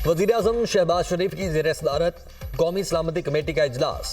वज़ीर-ए-आज़म शहबाज शरीफ की ज़ेर सदारत कौमी सलामती कमेटी का इजलास।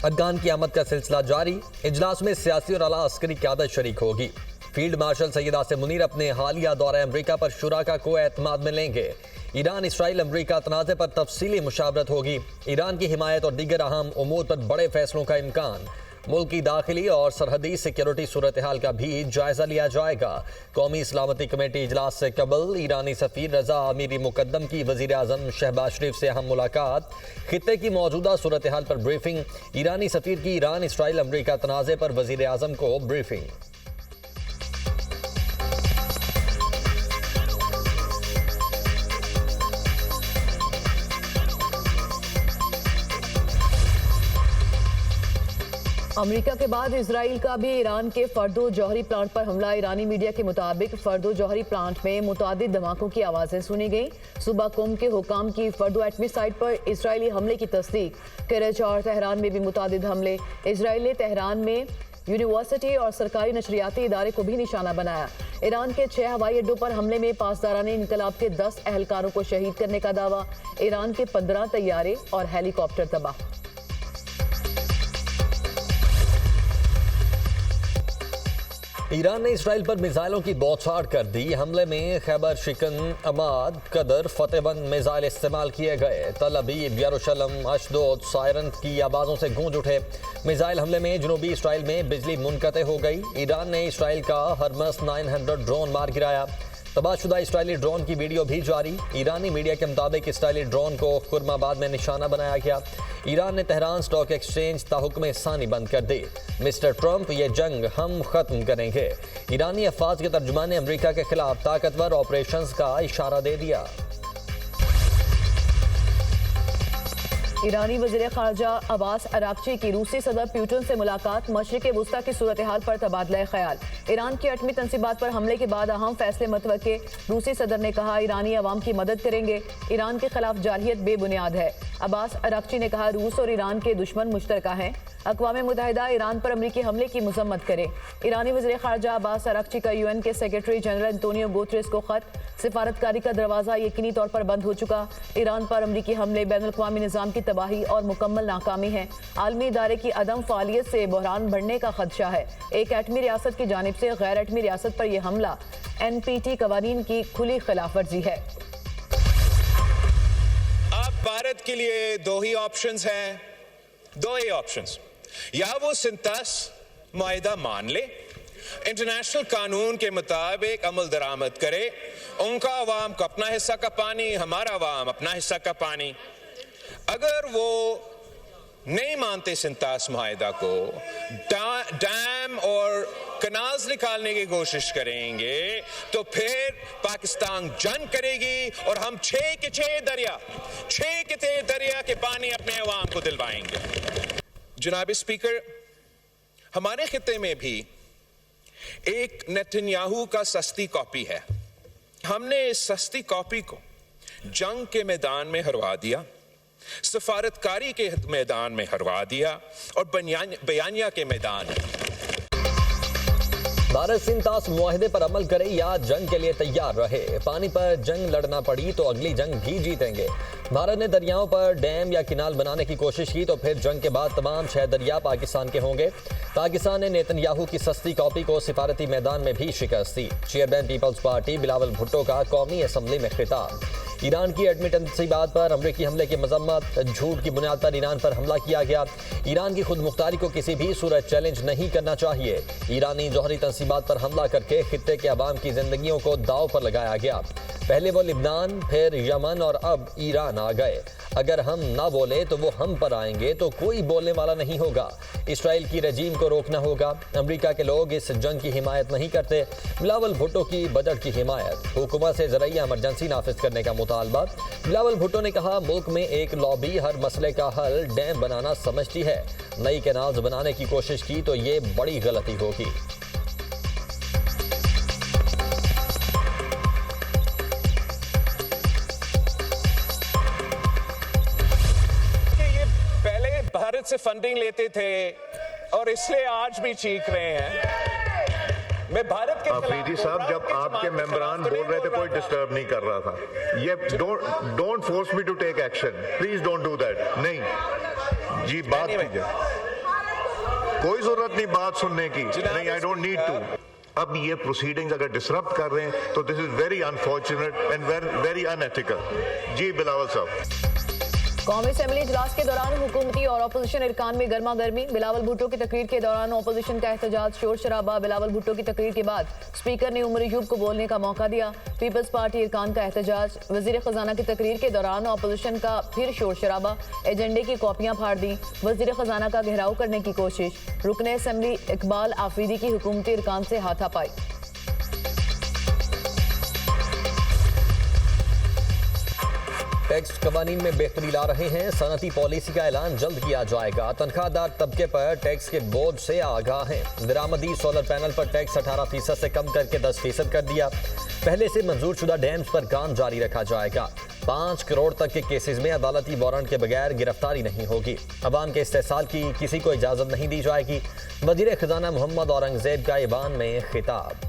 अफगान की आमद का सिलसिला जारी। इजलास में सियासी और आला अस्करी क़यादत शरीक होगी। फील्ड मार्शल सैयद आसिम मुनीर अपने हालिया दौरा अमरीका पर शुराका को एतमाद में लेंगे। ईरान इसराइल अमरीका तनाज़े पर तफसीली मुशावरत होगी। ईरान की हिमायत और दीगर अहम उमूर पर बड़े फैसलों का इम्कान। मुल्क की दाखिली और सरहदी सिक्योरिटी सूरत हाल का भी जायजा लिया जाएगा। कौमी सलामती कमेटी इजलास से कबल ईरानी सफीर रजा अमीरी मुकद्दम की वज़ीर आज़म शहबाज शरीफ से अहम मुलाकात। खित्ते की मौजूदा सूरत हाल पर ब्रीफिंग। ईरानी सफीर की ईरान इसराइल अमरीका तनाज़े पर वज़ीर आज़म को ब्रीफिंग। अमेरिका के बाद इजराइल का भी ईरान के फर्दो जौहरी प्लांट पर हमला। ईरानी मीडिया के मुताबिक फर्दो जौहरी प्लांट में मुतादिद धमाकों की आवाजें सुनी गई। सुबह कोम के हुकाम की फर्दो एटमी साइट पर इजरायली हमले की तस्दीक। कराची और तेहरान में भी मुतादिद हमले। इजराइल ने तेहरान में यूनिवर्सिटी और सरकारी नशरियाती इदारे को भी निशाना बनाया। ईरान के 6 हवाई अड्डों पर हमले में पासदाराने इनकलाब के 10 अहलकारों को शहीद करने का दावा। ईरान के 15 तैयारे और हेलीकॉप्टर तबाह। ईरान ने इसराइल पर मिसाइलों की बौछार कर दी। हमले में खैबर शिकन, अमाद, कदर, फतेहबंद मिसाइल इस्तेमाल किए गए। तल अबीब, यरूशलम, अशदोद, सायरन की आवाज़ों से गूंज उठे। मिसाइल हमले में जनूबी इसराइल में बिजली मुनक़ते हो गई। ईरान ने इसराइल का हरमस 900 ड्रोन मार गिराया। तबाहशुदा इसराइली ड्रोन की वीडियो भी जारी। ईरानी मीडिया के मुताबिक इसराइली ड्रोन को खुरमाबाद में निशाना बनाया गया। ईरान ने तेहरान स्टॉक एक्सचेंज ताहुक्म सानी बंद कर दी। मिस्टर ट्रंप, ये जंग हम खत्म करेंगे। ईरानी अफवाज के तर्जुमान ने अमरीका के खिलाफ ताकतवर ऑपरेशंस का इशारा दे दिया। ईरानी वज़ीर ख़ारजा अब्बास अराक्ची की रूसी सदर पुतिन से मुलाकात। मशरिक़ वुस्ता की सूरत हाल पर तबादला ख्याल। ईरान की एटमी तंसीबात पर हमले के बाद अहम फैसले मतवक्के। रूसी सदर ने कहा ईरानी अवाम की मदद करेंगे। ईरान के खिलाफ जारहियत बेबुनियाद है। अब्बास अराक्ची ने कहा रूस और ईरान के दुश्मन मुश्तरका हैं। अक़वाम मुत्तहिदा ईरान पर अमरीकी हमले की मज़म्मत करे। ईरानी वज़ीर ख़ारजा अब्बास अराक्ची का यूएन के सेक्रेटरी जनरल एंटोनियो गुतेरेस को ख़त। सिफारतकारी का दरवाज़ा यकीनी तौर पर बंद हो चुका। ईरान पर अमरीकी हमले बैनुल-अक़वामी निज़ाम की तबाही और मुकम्मल नाकामी है। आलमी इदारे की अदम फ़ालियत से बहरान बढ़ने का खदशा है। एक एटमी रियासत की जानिब से गैर एटमी रियासत पर यह हमला NPT कवानीन की खुली खिलाफ वर्जी है। अब भारत के लिए दो ही ऑप्शंस हैं, दो ही ऑप्शंस। या वो सिंतास मुआहिदा मान ले, इंटरनेशनल कानून के मुताबिक अमल दरामद करे। उनका अवाम को अपना हिस्सा का पानी, हमारा अवाम अपना हिस्सा का पानी। अगर वो नहीं मानते सिंतास मुआहिदा को, डैम और कनाल्स निकालने की कोशिश करेंगे, तो फिर पाकिस्तान जंग करेगी और हम 6 के 6 दरिया के पानी अपने अवाम को दिलवाएंगे। जनाब स्पीकर, हमारे खित्ते में भी एक नेतन्याहू का सस्ती कॉपी है। हमने इस सस्ती कॉपी को जंग के मैदान में हरवा दिया, सफारतकारी के मैदान में हरवा दिया और बयानिया के मैदान में। भारत सिंतास मुआहिदे पर अमल करे या जंग के लिए तैयार रहे। पानी पर जंग लड़ना पड़ी तो अगली जंग भी जीतेंगे। भारत ने दरियाओं पर डैम या किनाल बनाने की कोशिश की तो फिर जंग के बाद तमाम 6 दरिया पाकिस्तान के होंगे। पाकिस्तान ने नेतन्याहू की सस्ती कॉपी को सिफारती मैदान में भी शिकस्त दी। चेयरमैन पीपल्स पार्टी बिलावल भुट्टो का कौमी असम्बली में खिताब। ईरान की एटमी तंसीबात पर अमरीकी हमले की मजम्मत। झूठ की बुनियाद पर ईरान पर हमला किया गया। ईरान की खुद मुख्तारी को किसी भी सूरत चैलेंज नहीं करना चाहिए। ईरानी जौहरी तंसीबात पर हमला करके खित्ते के अवाम की जिंदगियों को दाव पर लगाया गया। पहले वो लिबनान, फिर यमन और अब ईरान आ गए। अगर हम ना बोले तो वो हम पर आएंगे, तो कोई बोलने वाला नहीं होगा। इसराइल की रजीम को रोकना होगा। अमेरिका के लोग इस जंग की हिमायत नहीं करते। बिलावल भुट्टो की बजट की हिमायत। हुकूमत से ज़राइया इमरजेंसी नाफिज करने का मुतालबा। बिलावल भुट्टो ने कहा मुल्क में एक लॉबी हर मसले का हल डैम बनाना समझती है। नई कैनाल्स बनाने की कोशिश की तो ये बड़ी गलती होगी। भारत से फंडिंग लेते थे और इसलिए आज भी चीख रहे हैं। मैं भारत के अफरीदी साहब, जब आपके मेंबरान बोल रहे थे कोई डिस्टर्ब नहीं कर रहा था। ये don't force me to take action, please don't do that. नहीं जी, बात कीजिए, कोई जरूरत नहीं बात सुनने की। नहीं, आई डोंट नीड टू। अब ये प्रोसीडिंग्स अगर डिसरप्ट कर रहे हैं तो this is very unfortunate and very unethical. जी बिलावल साहब। कौमी असेंबली इजलास के दौरान हुकूमती और अपोजिशन इरकान में गर्मा गर्मी। बिलावल भुट्टो की तकरीर के दौरान अपोजिशन का एहतजाज, शोर शराबा। बिलावल भुट्टो की तकरीर के बाद स्पीकर ने उमर अयूब को बोलने का मौका दिया। पीपल्स पार्टी इरकान का एहतजाज। वजीर खजाना की तकरीर के दौरान अपोजिशन का फिर शोर शराबा। एजेंडे की कॉपियां फाड़ दी। वजीर खजाना का घेराव करने की कोशिश। रुकने असेंबली इकबाल आफरीदी की हुकूमती इरकान से हाथापाई। टैक्स कवानीन में बेहतरी ला रहे हैं, सनती पॉलिसी का ऐलान जल्द किया जाएगा। तनख्वाहदार तबके पर टैक्स के बोझ से आगाह हैं। दरामदी सोलर पैनल पर टैक्स 18% से कम करके 10% कर दिया। पहले से मंजूर शुदा डैम्स पर काम जारी रखा जाएगा। 5 करोड़ तक के केसेस में अदालती वारंट के बगैर गिरफ्तारी नहीं होगी। अवाम के इस्तेसाल की किसी को इजाजत नहीं दी जाएगी। वजीर खजाना मोहम्मद औरंगजेब का ईवान में खिताब।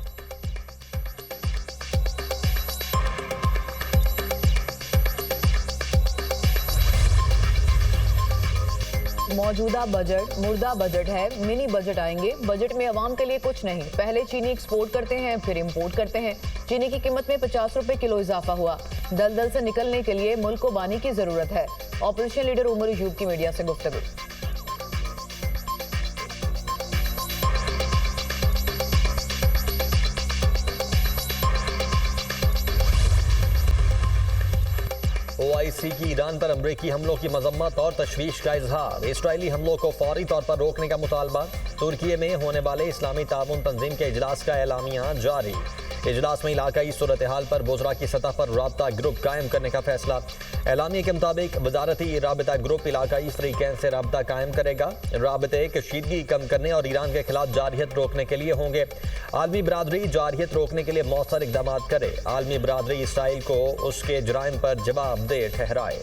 मौजूदा बजट मुर्दा बजट है, मिनी बजट आएंगे। बजट में अवाम के लिए कुछ नहीं। पहले चीनी एक्सपोर्ट करते हैं, फिर इंपोर्ट करते हैं। चीनी की कीमत में 50 रुपए किलो इजाफा हुआ। दलदल से निकलने के लिए मुल्क को बानी की जरूरत है। ऑपोजिशन लीडर उमर अयूब की मीडिया से गुफ्तगू। OIC की ईरान पर अमरीकी हमलों की मजम्मत और तशवीश का इजहार। इसराइली हमलों को फौरी तौर पर रोकने का मुतालबा। तुर्की में होने वाले इस्लामी ताउन तंजीम के इजलास का एलामिया जारी। इजलास में इलाकाई सूरत हाल पर वज़रा की सतह पर राबता ग्रुप कायम करने का फैसला। एलामिया के मुताबिक वजारती राबता ग्रुप इलाकाई फ्रीकैन से राबता कायम करेगा। राबते कशीदगी कम करने और ईरान के खिलाफ जारहियत रोकने के लिए होंगे। आलमी बरादरी जारहियत रोकने के लिए मौसर इकदाम करे। आलमी बरादरी इसराइल को उसके जराइम पर जवाबदेह ठहराए।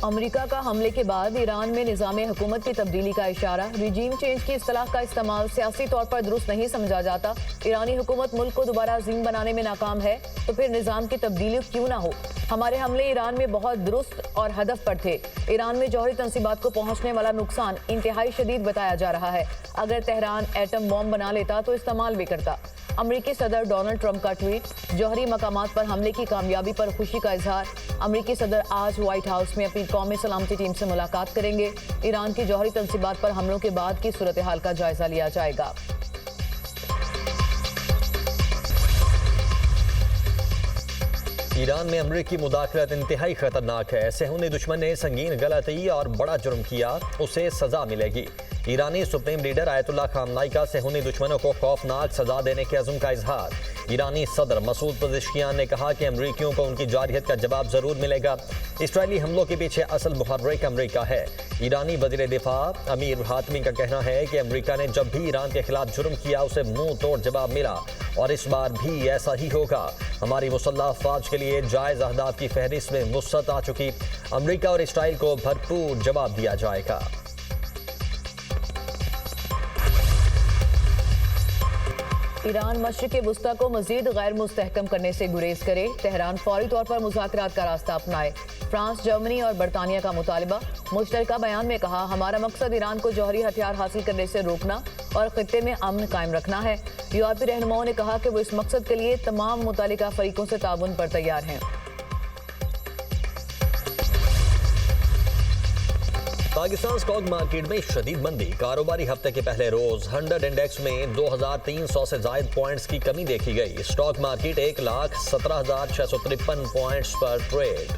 अमेरिका का हमले के बाद ईरान में निज़ाम हुकूमत की तब्दीली का इशारा। रिजीम चेंज की इस्तिलाह का इस्तेमाल सियासी तौर पर दुरुस्त नहीं समझा जाता। ईरानी हुकूमत मुल्क को दोबारा अजीम बनाने में नाकाम है तो फिर निज़ाम की तब्दीली क्यों ना हो। हमारे हमले ईरान में बहुत दुरुस्त और हदफ पर थे। ईरान में जौहरी तंसीबात को पहुंचने वाला नुकसान इंतहाई शदीद बताया जा रहा है। अगर तेहरान एटम बॉम्ब बना लेता तो इस्तेमाल भी करता। अमरीकी सदर डोनाल्ड ट्रंप का ट्वीट। जौहरी मकामात पर हमले की कामयाबी पर खुशी का इजहार। अमरीकी सदर आज व्हाइट हाउस में अपनी कौमी सलामती टीम से मुलाकात करेंगे। ईरान की जौहरी तंसीबात पर हमलों के बाद की सूरत हाल का जायजा लिया जाएगा। ईरान में अमरीकी मुदाखलत इंतहाई खतरनाक है। सेहूनी दुश्मन ने संगीन गलती और बड़ा जुर्म किया, उसे सजा मिलेगी। ईरानी सुप्रीम लीडर आयतुल्लाह खामनाई का सेहूनी दुश्मनों को खौफनाक सजा देने के अज़्म का इजहार। ईरानी सदर मसूद पज़ेश्कियान ने कहा कि अमरीकियों को उनकी जारहियत का जवाब जरूर मिलेगा। इसराइली हमलों के पीछे असल मुहर्रिक अमरीका है। ईरानी वज़ीर दिफा अमीर हातमी का कहना है कि अमरीका ने जब भी ईरान के खिलाफ जुर्म किया उसे मुंह तोड़ जवाब मिला और इस बार भी ऐसा ही होगा। हमारी मुसल्लह अफवाज के लिए जायज़ अहदाफ की फहरिस्त में वुसअत आ चुकी। अमरीका और इसराइल को भरपूर जवाब दिया जाएगा। ईरान मशरिक़ वुस्ता को मज़ीद गैर मुस्तहकम करने से गुरेज करे। तेहरान फौरी तौर पर मुज़ाकरात का रास्ता अपनाए। फ्रांस, जर्मनी और बरतानिया का मुतालबा। मुश्तरका बयान में कहा, हमारा मकसद ईरान को जौहरी हथियार हासिल करने से रोकना और खित्ते में अमन कायम रखना है। यूरोपीय रहनुमाओं ने कहा कि वो इस मकसद के लिए तमाम मुतल्लिका फरीकों से ताउन पर तैयार हैं। पाकिस्तान स्टॉक मार्केट में शदीद मंदी। कारोबारी हफ्ते के पहले रोज 100 इंडेक्स में 2300 से जायद पॉइंट्स की कमी देखी गई। स्टॉक मार्केट 1,17,653 पॉइंट्स पर ट्रेड।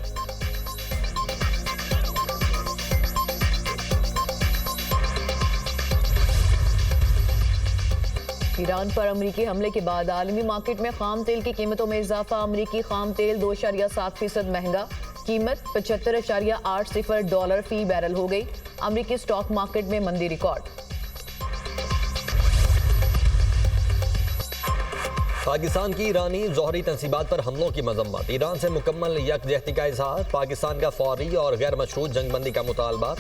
ईरान पर अमरीकी हमले के बाद आलमी मार्केट में खाम तेल की कीमतों में इजाफा। अमरीकी खाम तेल 2.7% महंगा। कीमत $75.80 फी बैरल हो गई। अमरीकी स्टॉक मार्केट में मंदी रिकॉर्ड। पाकिस्तान की ईरानी जौहरी तंसीबात पर हमलों की मजम्मत। ईरान से मुकम्मल यकजहती का इजहार। पाकिस्तान का फौरी और गैर मशरूत जंगबंदी का मुतालबा।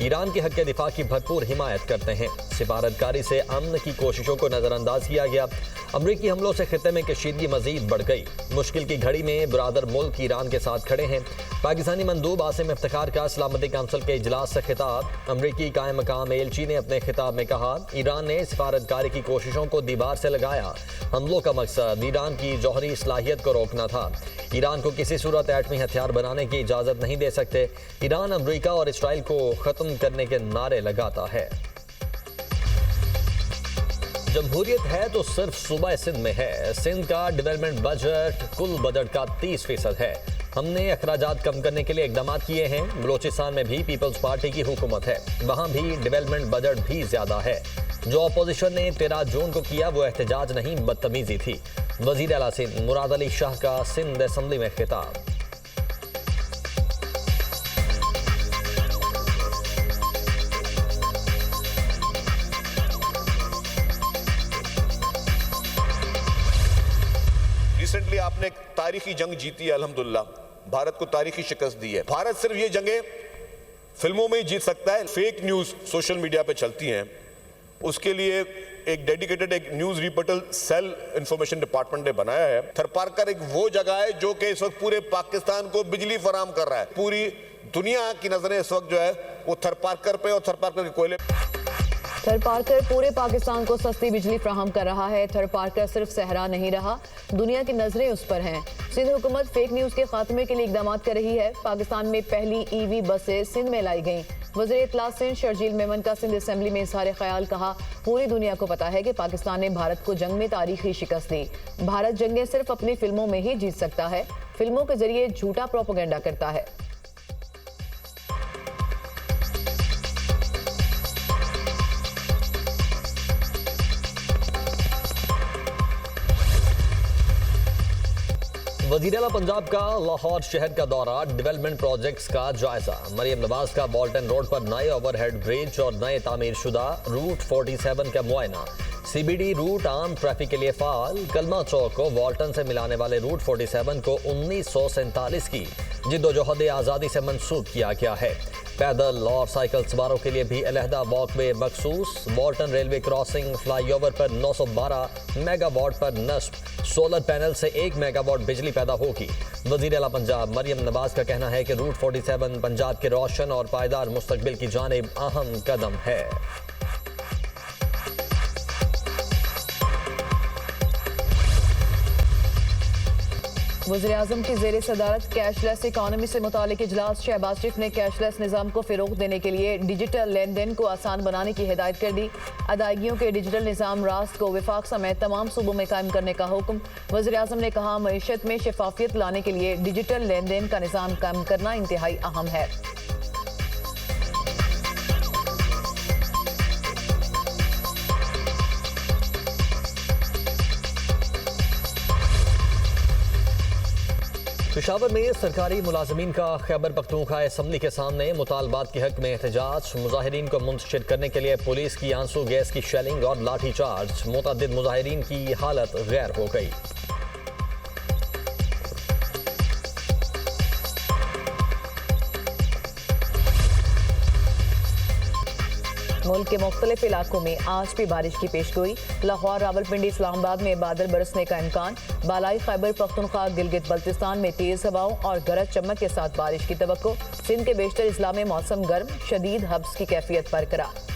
ईरान के हक के दिफा की भरपूर हिमायत करते हैं। सिफारतकारी से अमन की कोशिशों को नजरअंदाज किया गया। अमरीकी हमलों से खित्ते में कशीदगी मजीद बढ़ गई। मुश्किल की घड़ी में बुरादर मुल्क ईरान के साथ खड़े हैं। पाकिस्तानी मंदूब आसिम इफ्तिखार का सलामती काउंसिल के इजलास से खिताब। अमरीकी कायम मकाम एलची ने अपने खिताब में कहा, ईरान ने सिफारतकारी की कोशिशों को दीवार से लगाया। हमलों का मकसद ईरान की जौहरी सलाहियत को रोकना था। ईरान को किसी सूरत एटमी हथियार बनाने की इजाज़त नहीं दे सकते। ईरान अमरीका और इसराइल को ख़त्म करने के नारे लगाता है। जमहूरियत है तो सिर्फ सूबा सिंध में है। सिंध का डेवलपमेंट बजट कुल बजट का 30% है। हमने अखराजात कम करने के लिए इकदाम किए हैं। बलोचिस्तान में भी पीपल्स पार्टी की हुकूमत है, वहाँ भी डेवलपमेंट बजट भी ज्यादा है। जो अपोजिशन ने 13 जून को किया वो एहतजाज नहीं बदतमीजी थी। वजीर आला सिंध मुराद अली शाह का सिंध असम्बली में खिताब। रिसेंटली आपने एक तारीखी जंग जीती है, अल्हम्दुलिल्लाह भारत को तारीखी शिकस्त दी है। भारत सिर्फ ये जंगें फिल्मों में ही जीत सकता है। फेक न्यूज सोशल मीडिया पे चलती हैं, उसके लिए एक डेडिकेटेड एक न्यूज रिपोर्टल सेल इंफॉर्मेशन डिपार्टमेंट ने बनाया है। थरपारकर एक वो जगह है जो कि इस वक्त पूरे पाकिस्तान को बिजली फराहम कर रहा है। पूरी दुनिया की नजरें इस वक्त जो है वो थरपारकर पे और थरपारकर के कोयले। थरपारकर पूरे पाकिस्तान को सस्ती बिजली फ्राहम कर रहा है। थरपारकर सिर्फ सहरा नहीं रहा, दुनिया की नजरें उस पर हैं। सिंध हुकूमत फेक न्यूज के खात्मे के लिए इकदाम कर रही है। पाकिस्तान में पहली ईवी बसें सिंध में लाई गईं। वज़ीर इत्तला सिंध शर्जील मेमन का सिंध असेंबली में इज़हार ख्याल। कहा, पूरी दुनिया को पता है कि पाकिस्तान ने भारत को जंग में तारीखी शिकस्त दी। भारत जंगें सिर्फ अपनी फिल्मों में ही जीत सकता है। फिल्मों के जरिए झूठा प्रोपेगेंडा करता है। वज़ीर आला पंजाब का लाहौर शहर का दौरा। डेवलपमेंट प्रोजेक्ट्स का जायजा। मरियम नवाज का वॉल्टन रोड पर नए ओवरहेड ब्रिज और नए तामीर शुदा रूट 47 का मुआयना। CBD रूट आम ट्रैफिक के लिए फाल। कलमा चौक को वॉल्टन से मिलाने वाले रूट 47 को 1947 की जिद्दोजहद आज़ादी से मंसूब किया गया है। पैदल और साइकिल सवारों के लिए भी अलहदा वॉकवे मखसूस। वॉल्टन रेलवे क्रॉसिंग फ्लाईओवर पर 912 मेगावाट पर नस्ब। सोलर पैनल से 1 मेगावाट बिजली पैदा होगी। वज़ीर आला पंजाब मरियम नवाज का कहना है कि रूट 47 पंजाब के रोशन और पायदार मुस्तकबिल की जानिब अहम कदम है। वज़ीर आज़म की ज़ेर सदारत कैशलेस इकानमी से मुतालिक इजलास। शहबाज शरीफ ने कैशलेस निज़ाम को फ़रोग़ देने के लिए डिजिटल लेन देन को आसान बनाने की हिदायत कर दी। अदायगियों के डिजिटल निज़ाम रास्त को विफाक समेत तमाम सूबों में कायम करने का हुक्म। वज़ीर आज़म ने कहा, मईशत में शफाफियत लाने के लिए डिजिटल लेन देन का निज़ाम कायम करना इंतहाई अहम है। पेशावर में सरकारी मुलाजमीन का खैबर पख्तूनख्वा असम्बली के सामने मुतालबात के हक में एहतजाज। मुजाहिरीन को मुंतशिर करने के लिए पुलिस की आंसू गैस की शेलिंग और लाठी चार्ज। मुतअद्दिद मुजाहिरीन की हालत गैर हो गई। मुल्क के मुख्तलिफ इलाकों में आज भी बारिश की पेशगोई। लाहौर, रावलपिंडी, इस्लामाबाद में बादल बरसने का इम्कान। बालाई खैबर पख्तूनख्वा, गिलगित बल्तिस्तान में तेज हवाओं और गरज चमक के साथ बारिश की तवक्को। सिंध के बेशतर इजला में मौसम गर्म, शदीद हब्स की कैफियत बरकरार।